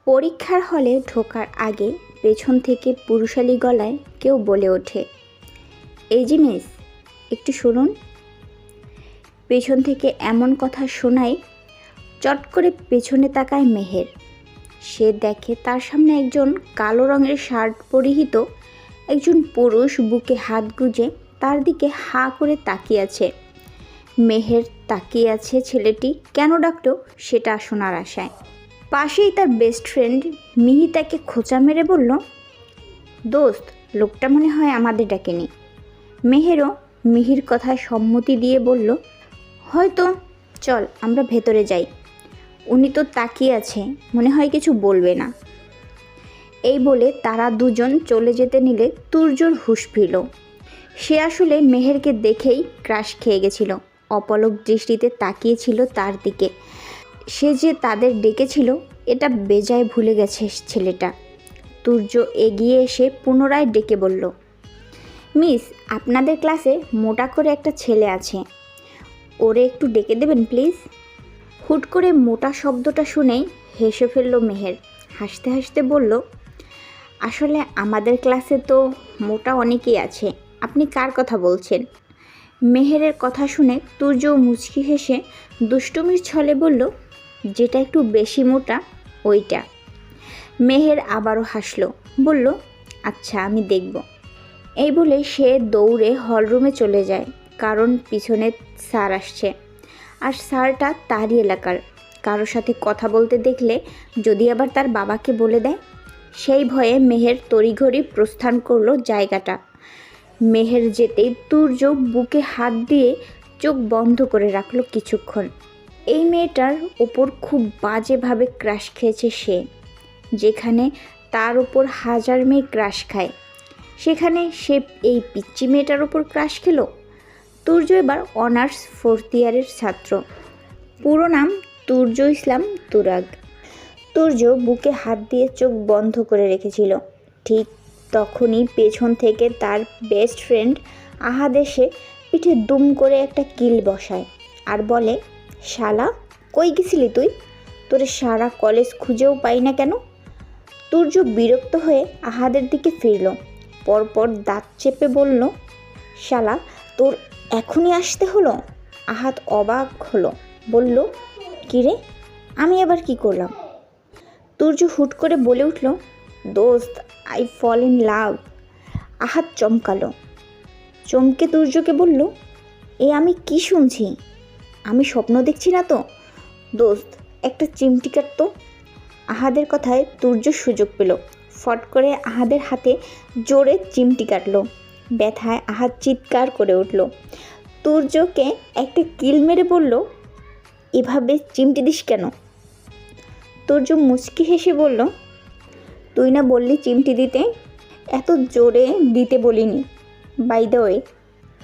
পরীক্ষার হলে ঢোকার আগে পেছন থেকে পুরুষালী গলায় কেউ বলে ওঠে, এই যে মিস, একটু শুনুন। পেছন থেকে এমন কথা শোনায় চট করে পেছনে তাকায় মেহের। সে দেখে তার সামনে একজন কালো রঙের শার্ট পরিহিত একজন পুরুষ বুকে হাত গুজে তার দিকে হাঁ করে তাকিয়ে আছে। মেহের তাকিয়ে আছে ছেলেটি কেন ডাকলো সেটা শোনার আশায়। পাশেই তার বেস্ট ফ্রেন্ড মিহি তাকে খোঁচা মেরে বলল, দোস্ত, লোকটা মনে হয় আমাদের ডাকেনি। মেহেরও মিহির কথায় সম্মতি দিয়ে বলল, হয়তো, চল আমরা ভেতরে যাই। উনি তো তাকিয়ে আছে, মনে হয় কিছু বলবে না। এই বলে তারা দুজন চলে যেতে নিলে তুর্যর হুঁশ ফিরল। সে আসলে মেহেরকে দেখেই ক্রাশ খেয়ে গেছিল। অপলক দৃষ্টিতে তাকিয়েছিল তার দিকে। সে যে তাদের ডেকেছিল এটা বেজায় ভুলে গেছে ছেলেটা। তুর্য এগিয়ে এসে পুনরায় ডেকে বলল, মিস, আপনাদের ক্লাসে মোটা করে একটা ছেলে আছে, ওরে একটু ডেকে দেবেন প্লিজ। হুট করে মোটা শব্দটা শুনেই হেসে ফেলল মেহের। হাসতে হাসতে বলল, আসলে আমাদের ক্লাসে তো মোটা অনেকেই আছে, আপনি কার কথা বলছেন? মেহেরের কথা শুনে তুর্য মুচকি হেসে দুষ্টুমির ছলে বলল, যেটা একটু বেশি মোটা ওইটা। মেহের আবারও হাসল, বলল, আচ্ছা আমি দেখব। এই বলে সে দৌড়ে হলরুমে চলে যায়, কারণ পিছনে স্যার আসছে। আর স্যারটা তারই এলাকার। কারোর সাথে কথা বলতে দেখলে যদি আবার তার বাবাকে বলে দেয়, সেই ভয়ে মেহের তড়িঘড়ি প্রস্থান করলো জায়গাটা। মেহের যেতেই তুর্য বুকে হাত দিয়ে চোখ বন্ধ করে রাখলো কিছুক্ষণ। এই মেয়েটার ওপর খুব বাজেভাবে ক্রাশ খেয়েছে সে। যেখানে তার ওপর হাজার মেয়ে ক্রাশ খায়, সেখানে সে এই পিচ্চি মেয়েটার ওপর ক্রাশ খেলো। তুর্য এবার অনার্স 4th ইয়ারের ছাত্র। পুরো নাম তুর্য ইসলাম তুরাগ। তুর্য বুকে হাত দিয়ে চোখ বন্ধ করে রেখেছিল। ঠিক তখনই পেছন থেকে তার বেস্ট ফ্রেন্ড আহাদ এসে পিঠে দুম করে একটা কিল বসায় আর বলে, শালা, কই গেছিলি তুই? তোরে সারা কলেজ খুঁজেও পাই না কেন? তুর্য বিরক্ত হয়ে আহাদের দিকে ফিরল। পরপর দাঁত চেপে বলল, শালা, তোর এখনই আসতে হলো? আহাদ অবাক হলো, বলল, কিরে, আমি আবার কি করলাম? তুর্য হুট করে বলে উঠল, দোস্ত, আই ফল ইন লাভ। আহাদ চমকালো। চমকে তুর্যকে বলল, এ আমি কি শুনছি? আমি স্বপ্ন দেখছি না তো? দোস্ত, একটা চিমটি কাটতো। আহাদের কথায় তুর্য সুযোগ পেল। ফট করে আহাদের হাতে জোরে চিমটি কাটলো। ব্যথায় আহাদ চিৎকার করে উঠল। তুর্যকে একটা কিল মেরে বলল, এভাবে চিমটি দিস কেন? তুর্য মুচকি হেসে বলল, তুই না বললি চিমটি দিতে? এত জোরে দিতে বলিনি। বাই দ্য ওয়ে,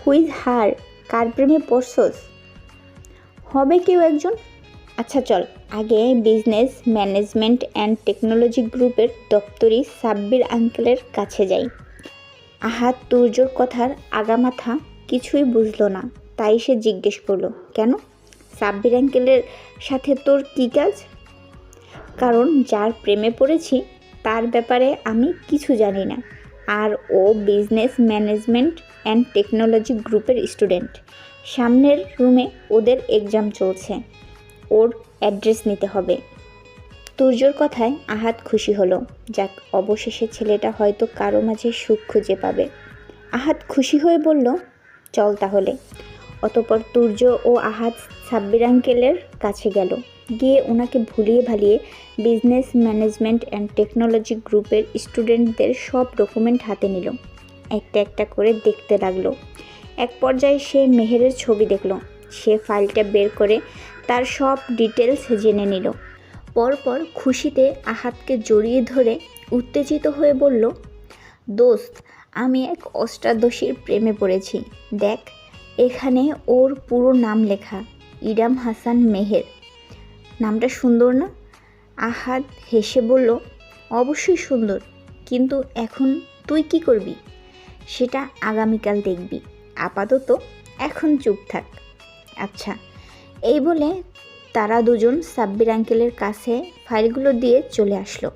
হুইজ হার? কার প্রেমে পড়ছস? হবে কেউ একজন। আচ্ছা চল, আগে বিজনেস ম্যানেজমেন্ট অ্যান্ড টেকনোলজি গ্রুপের দপ্তরি সাব্বির আঙ্কেলের কাছে যাই। আহাদ তুর্যর কথার আগামাথা কিছুই বুঝলো না, তাই সে জিজ্ঞেস করলো, কেন? সাব্বির আঙ্কেলের সাথে তোর কী কাজ? কারণ যার প্রেমে পড়েছি তার ব্যাপারে আমি কিছু জানি না, আর ও বিজনেস ম্যানেজমেন্ট অ্যান্ড টেকনোলজি গ্রুপের স্টুডেন্ট। সামনের রুমে ওদের এক্সাম চলছে, ওর অ্যাড্রেস নিতে হবে। তুর্যর কথায় আহাদ খুশি হলো। যাক, অবশেষে ছেলেটা হয়তো কারো মাঝে সুখ খুঁজে পাবে। আহাদ খুশি হয়ে বলল, চল তাহলে। অতঃপর তুর্য ও আহাদ সাব্বির আঙ্কেলের কাছে গেল। গিয়ে ওনাকে ভুলিয়ে ভালিয়ে বিজনেস ম্যানেজমেন্ট অ্যান্ড টেকনোলজি গ্রুপের স্টুডেন্টদের সব ডকুমেন্ট হাতে নিল। একটা একটা করে দেখতে লাগলো। এক পর্যায়ে সে মেহেরের ছবি দেখল। সে ফাইলটা বের করে তার সব ডিটেলস জেনে নিল। পরপর খুশিতে আহাদকে জড়িয়ে ধরে উত্তেজিত হয়ে বলল, দোস্ত, আমি এক অষ্টাদশীর প্রেমে পড়েছি। দেখ, এখানে ওর পুরো নাম লেখা, ইরাম হাসান মেহের। নামটা সুন্দর না? আহাদ হেসে বলল, অবশ্যই সুন্দর, কিন্তু এখন তুই কি করবি সেটা আগামীকাল দেখবি। আপাতত এখন চুপ থাক। আচ্ছা। এই বলে তারা দুজন সাব্বির আঙ্কেলের কাছে ফাইলগুলো দিয়ে চলে আসলো।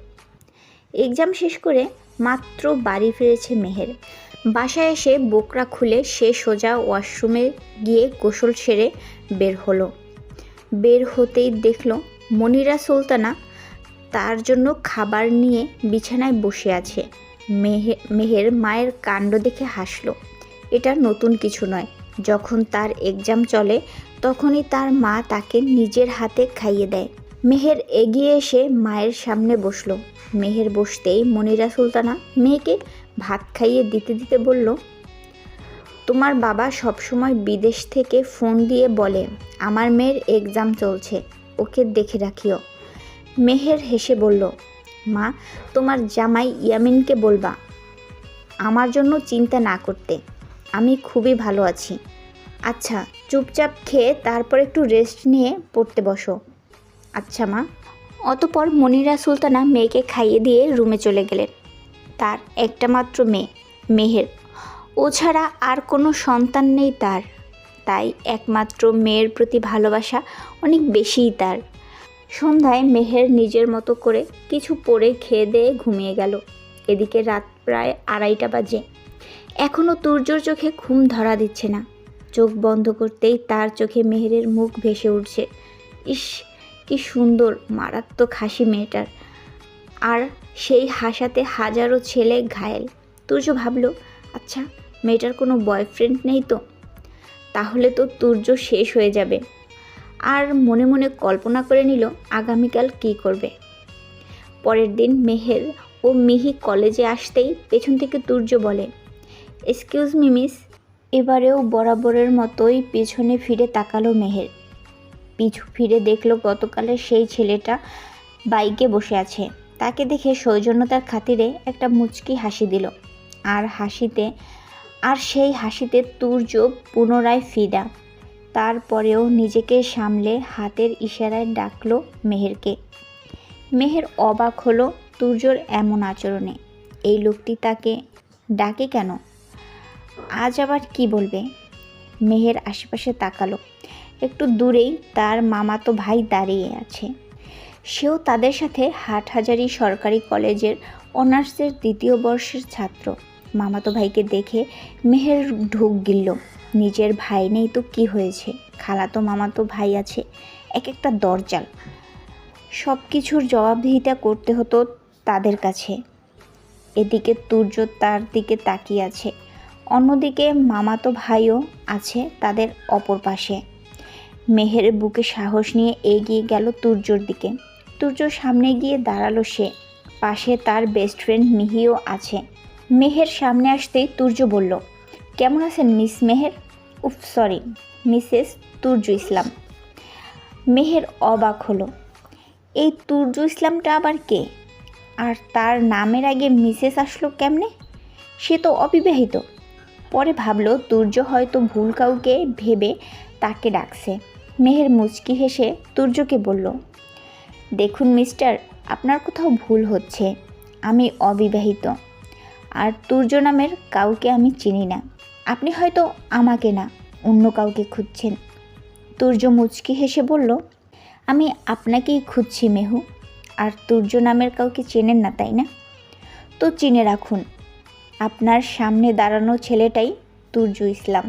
এক্সাম শেষ করে মাত্র বাড়ি ফিরেছে মেহের। বাসায় এসে বোকরা খুলে সে সোজা ওয়াশরুমে গিয়ে গোসল সেরে বের হলো। বের হতেই দেখল মনিরা সুলতানা তার জন্য খাবার নিয়ে বিছানায় বসে আছে। মেহের মায়ের কাণ্ড দেখে হাসল। এটা নতুন কিছু নয়, যখন তার এক্সাম চলে তখনই তার মা তাকে নিজের হাতে খাইয়ে দেয়। মেহের এগিয়ে এসে মায়ের সামনে বসল। মেহের বসতেই মনিরা সুলতানা মেয়েকে ভাত খাইয়ে দিতে দিতে বলল, তোমার বাবা সবসময় বিদেশ থেকে ফোন দিয়ে বলে আমার মেয়ের এক্সাম চলছে, ওকে দেখে রাখিও। মেহের হেসে বলল, মা তোমার জামাই ইয়ামিনকে বলবা আমার জন্য চিন্তা না করতে, আমি খুবই ভালো আছি। আচ্ছা চুপচাপ খেয়ে তারপর একটু রেস্ট নিয়ে পড়তে বসো। আচ্ছা মা। অতপর মনিরা সুলতানা মেয়েকে খাইয়ে দিয়ে রুমে চলে গেলেন। তার একটা মাত্র মেয়ে মেহের, ও ছাড়া আর কোনো সন্তান নেই তার, তাই একমাত্র মেয়ের প্রতি ভালোবাসা অনেক বেশিই তার। সন্ধ্যায় মেহের নিজের মতো করে কিছু পরে খেয়ে দিয়ে ঘুমিয়ে গেল। এদিকে রাত প্রায় 2:30 বাজে। এখনও তুর্যর চোখে ঘুম ধরা দিচ্ছে না। চোখ বন্ধ করতেই তার চোখে মেহেরের মুখ ভেসে উঠছে। ইস কি সুন্দর মারাত্মক হাসি মেয়েটার, আর সেই হাসাতে হাজারো ছেলে ঘায়েল। তুর্য ভাবল, আচ্ছা মেয়েটার কোনো বয়ফ্রেন্ড নেই তো? তাহলে তো তুর্য শেষ হয়ে যাবে। আর মনে মনে কল্পনা করে নিল আগামীকাল কী করবে। পরের দিন মেহের ও মিহি কলেজে আসতেই পেছন থেকে তুর্য বলে, এক্সকিউজ মি মিস। এবারেও বরাবরের মতোই পেছনে ফিরে তাকালো মেহের। পিছু ফিরে দেখল গতকালের সেই ছেলেটা বাইকে বসে আছে। তাকে দেখে সৌজন্যতার খাতিরে একটা মুচকি হাসি দিল। আর সেই হাসিতে তুর্য পুনরায় ফিদা। তারপরেও নিজেকে সামলে হাতের ইশারায় ডাকলো মেহেরকে। মেহের অবাক হলো তুর্যর এমন আচরণে। এই লোকটি তাকে ডাকে কেন? আজ আবার কি বলবে? মেহের আশেপাশে তাকালো। একটু দূরেই তার মামাতো ভাই দাঁড়িয়ে আছে। সেও তাদের সাথে হাটহাজারী সরকারি কলেজের অনার্সের 2য় বর্ষের ছাত্র। মামাতো ভাইকে দেখে মেহের ঢুক গিলল। নিজের ভাই নেই তো কি হয়েছে, খালাতো মামাতো ভাই আছে, এক একটা দরজাল। সব কিছুর জবাবদিহিতা করতে হতো তাদের কাছে। এদিকে তুর্য তার দিকে তাকিয়ে আছে, অন্যদিকে মামাতো ভাইও আছে তাদের অপর পাশে। মেহের বুকে সাহস নিয়ে এগিয়ে গেল তুর্যর দিকে। তুর্যর সামনে গিয়ে দাঁড়ালো সে। পাশে তার বেস্ট ফ্রেন্ড মিহিও আছে। মেহের সামনে আসতেই তুর্য বলল, কেমন আছেন মিস মেহের? উফ সরি, মিসেস তুর্য ইসলাম। মেহের অবাক হলো, এই তুর্য ইসলামটা আবার কে? আর তার নামের আগে মিসেস আসলো কেমনে? সে তো অবিবাহিত। পরে ভাবলো তুর্য হয়তো ভুল কাউকে ভেবে তাকে ডাকছে। মেহের মুচকি হেসে তুর্যকে বলল, দেখুন মিস্টার, আপনার কোথাও ভুল হচ্ছে। আমি অবিবাহিত, আর তুর্য নামের কাউকে আমি চিনি না। আপনি হয়তো আমাকে না, অন্য কাউকে খুঁজছেন। তুর্য মুচকি হেসে বলল, আমি আপনাকেই খুঁজছি মেহু। আর তুর্য নামের কাউকে চেনেন না তাই না? তো চিনে রাখুন, আপনার সামনে দাঁড়ানো ছেলেটাই তুর্য ইসলাম।